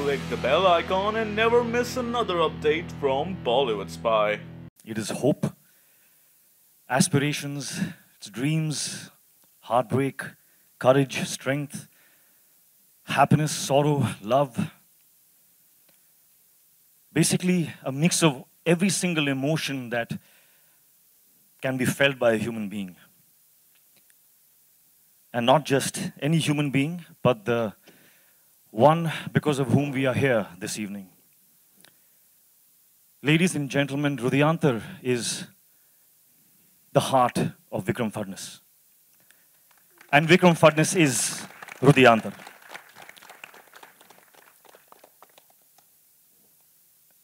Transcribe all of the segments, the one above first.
click the bell icon and never miss another update from Bollywood Spy. It is hope, aspirations, it's dreams, heartbreak, courage, strength, happiness, sorrow, love. Basically, a mix of every single emotion that can be felt by a human being. And not just any human being, but the one because of whom we are here this evening. Ladies and gentlemen, Rudyantar is the heart of Vikram Fadnis. And Vikram Fadnis is Rudyantar.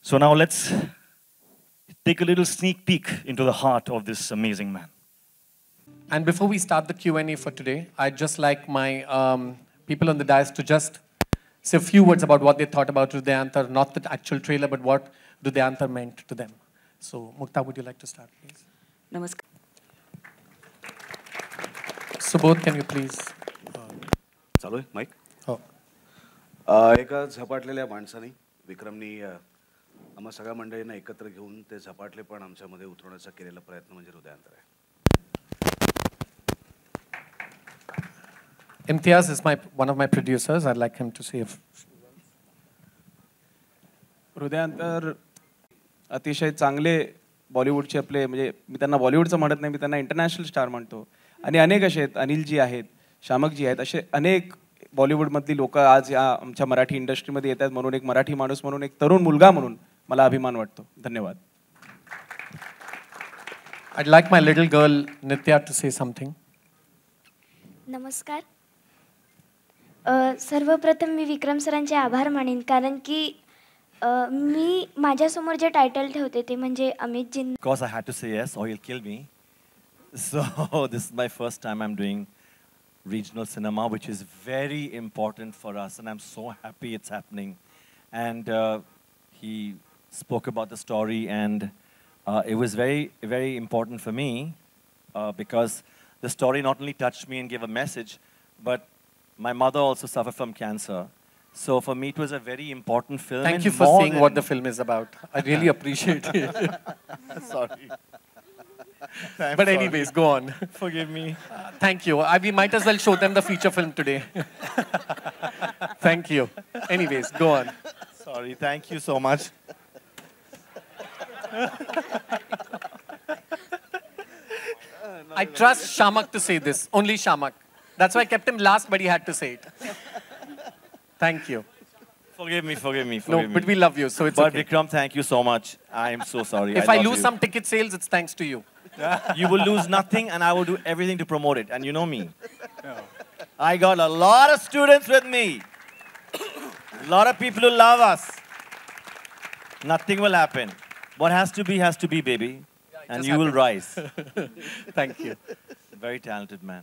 So now let's take a little sneak peek into the heart of this amazing man. And before we start the Q&A for today, I'd just like my people on the dais to just say a few words about what they thought about Rudyantar, not the actual trailer, but what Rudyantar meant to them. So, Mukta, would you like to start, please? Namaskar. Subodh, can you please? चालू आहे mike Oh. एका झपाटलेल्या माणसाने विक्रमनी आम्हा सगळ्या मंडळींना एकत्र घेऊन ते झपाटलेपण आमच्यामध्ये उतरवण्याचा केलेला प्रयत्न म्हणजे हृदयांतर आहे. Imtiaz is one of my producers. I'd like him to say a Hridayantar अतिशय चांगले बॉलिवूडचे आपले म्हणजे मी त्यांना बॉलिवूडचं म्हणत नाही मी त्यांना इंटरनॅशनल स्टार म्हणतो आणि अनेक असे आहेत अनिलजी आहेत शामकजी आहेत असे अनेक बॉलिवूडमधली लोक आज या आमच्या मराठी इंडस्ट्रीमध्ये येतात म्हणून एक मराठी माणूस म्हणून एक तरुण मुलगा म्हणून मला अभिमान वाटतो. धन्यवाद. I'd like my little girl Nitya to say something. नमस्कार. सर्वप्रथम मी विक्रम सरांचे आभार मानेन कारण की मी माझ्यासमोर जे टायटल ठेवते ते म्हणजे अमितजी. Of course, I had to say yes, or you'll kill me. So this is my first time I'm doing regional cinema, which is very important for us, and I'm so happy it's happening. And he spoke about the story, and it was very, very important for me because the story not only touched me and gave a message, but my mother also suffered from cancer. So for me, it was a very important film. Thank you for saying what the film is about. I really appreciate it. Sorry. But anyways, go on. Forgive me. Thank you. We might as well show them the feature film today. Thank you. Anyways, go on. Sorry, thank you so much. I trust Shamak to say this. Only Shamak. That's why I kept him last, but he had to say it. Thank you. Forgive me, forgive me, No, forgive me. but we love you, so it's But okay. Vikram, thank you so much. I am so sorry. If I love lose you. some ticket sales, it's thanks to you. You will lose nothing, and I will do everything to promote it. And you know me. I got a lot of students with me. A lot of people who love us. Nothing will happen. What has to be, baby. And you will rise. Thank you. Very talented man.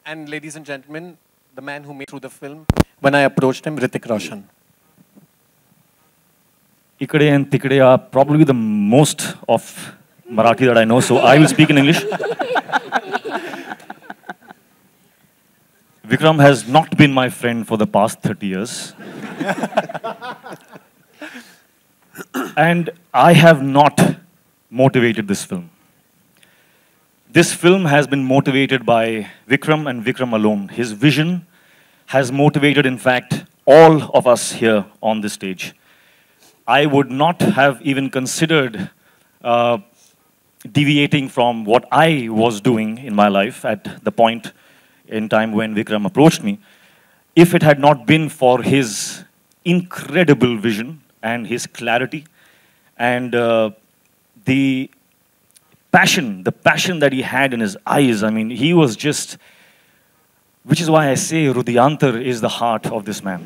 And ladies and gentlemen, the man who made through the film, when I approached him, Hrithik Roshan. Ikade and Tikade are probably the most of Marathi that I know, so I will speak in English. Vikram has not been my friend for the past 30 years. And I have not motivated this film. This film has been motivated by Vikram and Vikram alone. His vision has motivated, in fact, all of us here on this stage. I would not have even considered deviating from what I was doing in my life at the point in time when Vikram approached me, if it had not been for his incredible vision and his clarity and the passion that he had in his eyes. I mean, he was just, which is why I say Rudyantar is the heart of this man.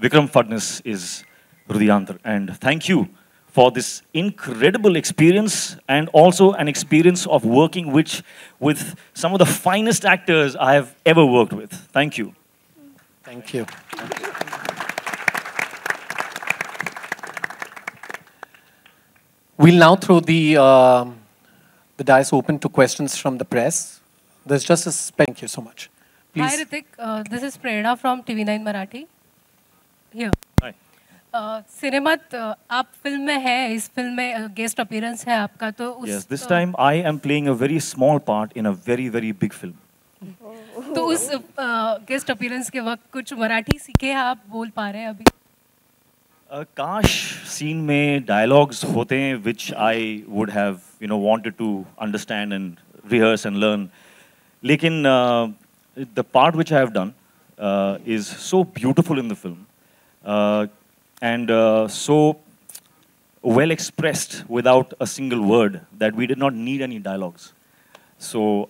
Vikram Fadnis is Rudyantar. And thank you for this incredible experience and also an experience of working with some of the finest actors I have ever worked with. Thank you. Thank you. We'll now throw the dice open to questions from the press. There's just a thank you so much. Please. Hi Hrithik, this is Prerna from TV9 Marathi. here. Hi. सिनेमात आप film में हैं, इस film में guest appearance है आपका, तो उस Yes, this time I am playing a very small part in a very, very big film. तो उस गेस्ट अपीयरेंस के वक्त कुछ मराठी सीखे हैं, आप बोल पा रहे हैं अभी? काश सीन में dialogues होते हैं which I would have wanted to understand and rehearse and learn. लेकिन the part which I have done is so beautiful in the film and so well expressed without a single word that we did not need any dialogues. So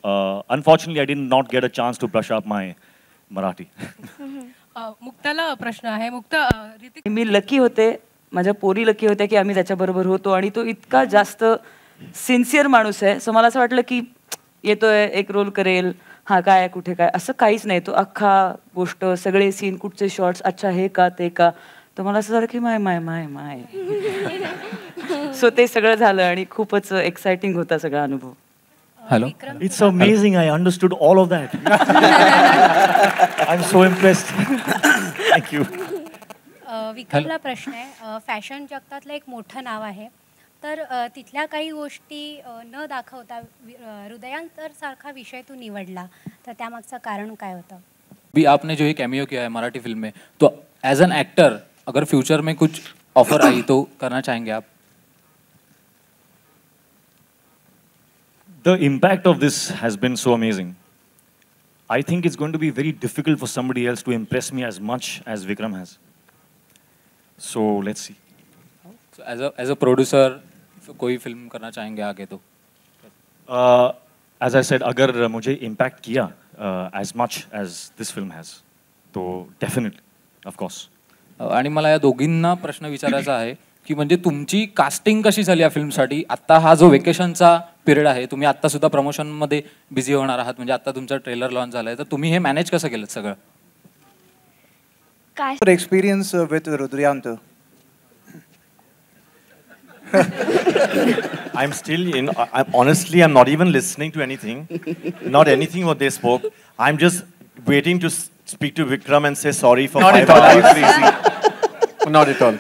unfortunately I did not get a chance to brush up my Marathi. मुक्ताला प्रश्न आहे. मुक्ता, ऋतिक मी lucky होते, माझ्या पोरी lucky होत्या की आम्ही त्याच्याबरोबर होतो आणि तो इतका जास्त सिन्सिअर माणूस आहे. सो मला असं वाटलं की येतोय, एक रोल करेल, हा काय कुठे काय, असं काहीच नाही. तो अख्खा गोष्ट, सगळे सीन, कुठचे शॉर्ट्स, अच्छा हे का ते का, तर मला असं झालं की माय माय माय माय. सो ते सगळं झालं आणि खूपच एक्साइटिंग होता सगळा अनुभव. Hello. It's amazing. I understood all of that. I'm so impressed. Thank you. विक्रमला प्रश्न आहे. फॅशन जगतातलं एक मोठं नाव आहे, तर तिथल्या काही गोष्टी न दाखवता हृदयांतर सारखा विषय तू निवडला, तर त्यामागचं कारण काय होतं? अभी आपने जो ये कैमियो किया है मराठी फिल्म में, तो एज एन एक्टर अगर फ्यूचर में कुछ ऑफर आई तो करना चाहेंगे आप? The impact of this has been so amazing. I think it's going to be very difficult for somebody else to impress me as much as Vikram has. So let's see. So as a producer कोई film करना चाहेंगे आगे तो? As I said, अगर मुझे impact किया as much as this film has, तो definitely, of course. आणि मला या दोघींना प्रश्न विचारायचा आहे की म्हणजे तुमची कास्टिंग कशी झाली या फिल्मसाठी? आत्ता हा जो वेकेशनचा पिरियड आहे, तुम्ही आत्ता सुद्धा प्रमोशनमध्ये बिझी होणार आहात, म्हणजे आत्ता तुमचा ट्रेलर लॉन्च झालाय, तर तुम्ही हे मॅनेज कसं केलं सगळं? काय Experience with Rudrayant. I'm still in. Honestly, I'm not even listening to anything. Not anything what they spoke. I'm just waiting to speak to Vikram and say sorry for Not 5 at all. Are you hours. crazy? Not at all.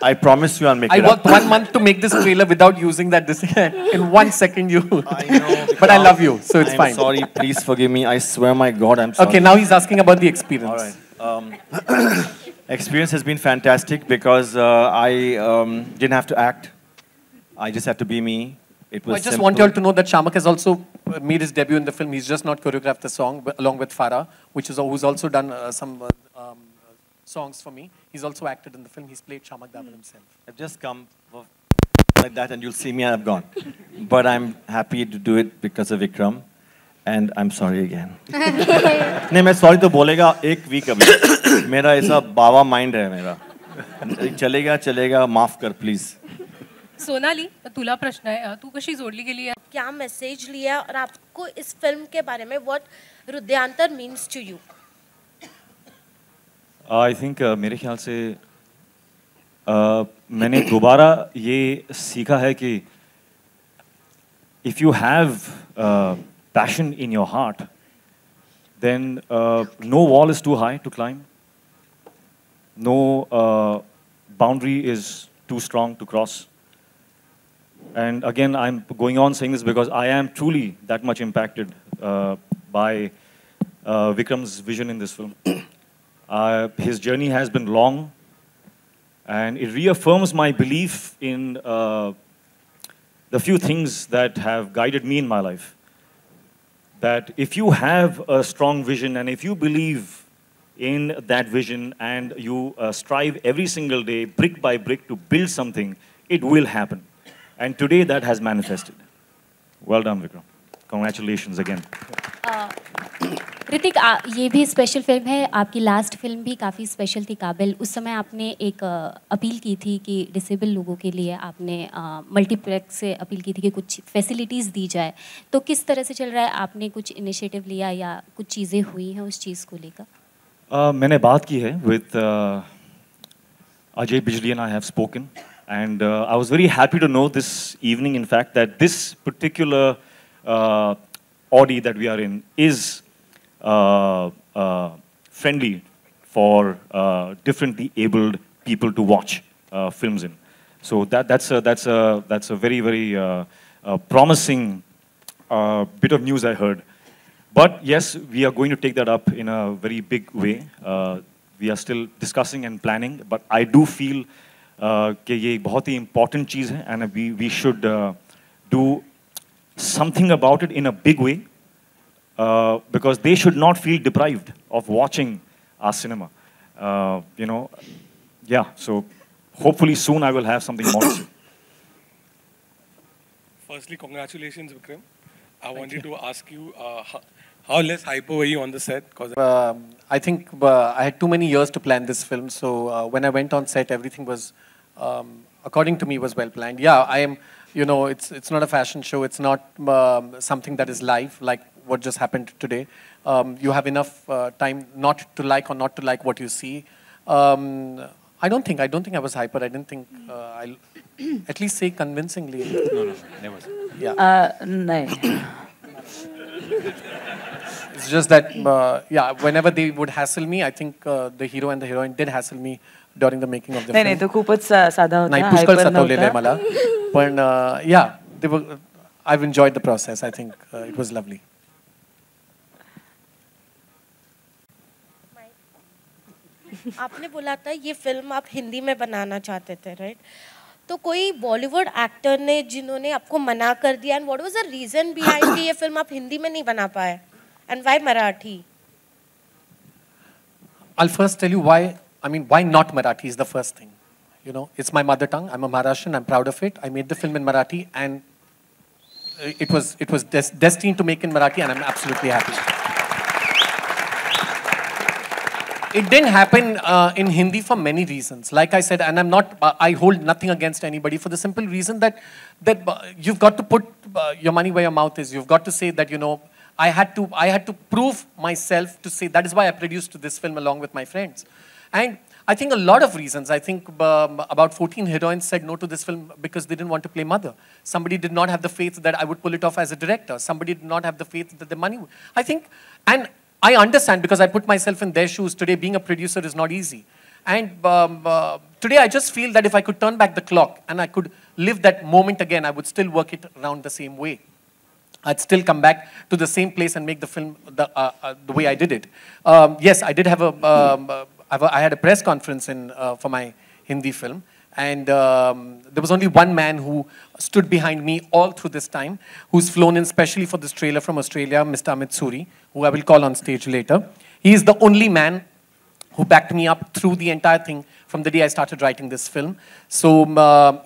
I promise you I'll make I it up. worked 1 month to make this trailer without using that. In 1 second, you. I know. But I love you, so it's I'm fine. sorry. Please forgive me. I swear, my God, I'm sorry. Okay, now he's asking about the experience. All right. Experience has been fantastic because I didn't have to act. I just had to be me. It was I just simple. want you all to know that Shamak has also made his debut in the film. He's just not choreographed the song, but along with Farah, who's also done some songs for me. He's also acted in the film. He's played Shamak Davar himself. I've just come like that and you'll see me and I've gone. But I'm happy to do it because of Vikram. And I'm sorry again. नहीं मैं sorry तो बोलेगा एक week अभी. मेरा ऐसा बावा mind है मेरा. चलेगा चलेगा माफ कर please. सोनाली, तुला प्रश्न आहे. तू कशी जोडली गेली आहे? क्या मैसेज लिया और आपको इस फिल्म के बारे में what Hridayantar means to you? I think मेरे ख्याल से मैंने दोबारा ये सीखा है कि if you have passion in your heart, then no wall is too high to climb. No boundary is too strong to cross. And again, I'm going on saying this because I am truly that much impacted by Vikram's vision in this film. His journey has been long, and it reaffirms my belief in the few things that have guided me in my life. That if you have a strong vision and if you believe in that vision and you strive every single day, brick by brick, to build something, it will happen. And today that has manifested. Well done, Vikram. Congratulations again. Hrithik, ये भी special film है. आपकी last film भी काफ़ी special थी, काबिल. उस समय आपने एक अपील की थी कि डिसेबल लोगों के लिए आपने मल्टीप्लेक्स से अपील की थी कि कुछ फैसिलिटीज़ दी जाए. तो किस तरह से चल रहा है? आपने कुछ इनिशिएटिव लिया या कुछ चीज़ें हुई हैं उस चीज़ को लेकर? मैंने बात की है with Ajay Bijli and I have spoken. And I was very happy to know this evening, in fact, that this particular Audi that we are in is friendly for differently abled people to watch films in. So that's a very, very promising bit of news I heard. But yes, we are going to take that up in a very big way. We are still discussing and planning, but I do feel कि ये एक बहुत ही important चीज़ है, and we should do something about it in a big way, because they should not feel deprived of watching our cinema. You know, yeah. So hopefully soon I will have something more to say. Firstly, congratulations, Vikram. I wanted to ask you how less hyper were you on the set? Because I think I had too many years to plan this film. So when I went on set, everything was, according to me, was well planned. Yeah, I am. You know, it's not a fashion show. It's not something that is live like what just happened today. You have enough time not to like or not to like what you see. I don't think I was hyper. I didn't think I'll at least say convincingly. No, never. Yeah. No. It's just that, yeah, whenever they would hassle me, I think the hero and the heroine did hassle me during the making of the film. नाही तो खूपच साधा होता. नाही पुष्कळ सतावलेलं आहे मला. पण yeah, I've enjoyed the process. I think it was lovely. आपने बोला था ये फिल्म आप हिंदी में बनाना चाहते थे, राइट? तो कोई बॉलीवुड एक्टर ने जिन्होंने आपको मना कर दिया, and what was the reason behind कि ये फिल्म आप हिंदी में नहीं बना पाए, and why Marathi? I'll first tell you why. I mean, why not Marathi is the first thing. You know, it's my mother tongue. I'm a Maharashtrian. I'm proud of it. I made the film in Marathi, and it was destined to make in Marathi, and I'm absolutely happy. It didn't happen in Hindi for many reasons. Like I said, and I'm not. I hold nothing against anybody for the simple reason that you've got to put your money where your mouth is. You've got to say that, you know, I had to prove myself to say that is why I produced this film along with my friends. And I think a lot of reasons. I think about 14 heroines said no to this film because they didn't want to play mother. Somebody did not have the faith that I would pull it off as a director. Somebody did not have the faith that the money would. I think, and I understand because I put myself in their shoes. Today, being a producer is not easy. And today, I just feel that if I could turn back the clock and I could live that moment again, I would still work it around the same way. I'd still come back to the same place and make the film the way I did it. Yes, I did have I had a press conference for my Hindi film, and there was only one man who stood behind me all through this time, who's flown in specially for this trailer from Australia, Mr. Amit Suri, who I will call on stage later. He is the only man who backed me up through the entire thing from the day I started writing this film. So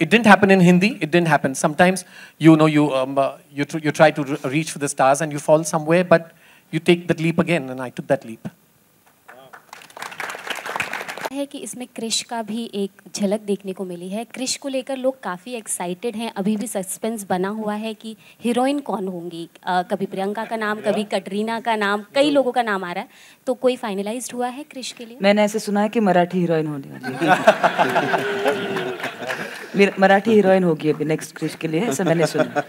it didn't happen in Hindi. It didn't happen. Sometimes, you know, you try to reach for the stars and you fall somewhere, but you take that leap again, and I took that leap. है कि इसमें क्रिश का भी एक झलक देखने को मिली है. क्रिश को लेकर लोग काफ़ी एक्साइटेड हैं. अभी भी सस्पेंस बना हुआ है कि हीरोइन कौन होंगी. कभी प्रियंका का नाम, कभी कटरीना का नाम, कई लोगों का नाम आ रहा है. तो कोई फाइनलाइज्ड हुआ है क्रिश के लिए? मैंने ऐसे सुना है कि मराठी हीरोइन होने वाली है. मराठी हीरोइन होगी अभी नेक्स्ट क्रिश के लिए, ऐसा मैंने सुना.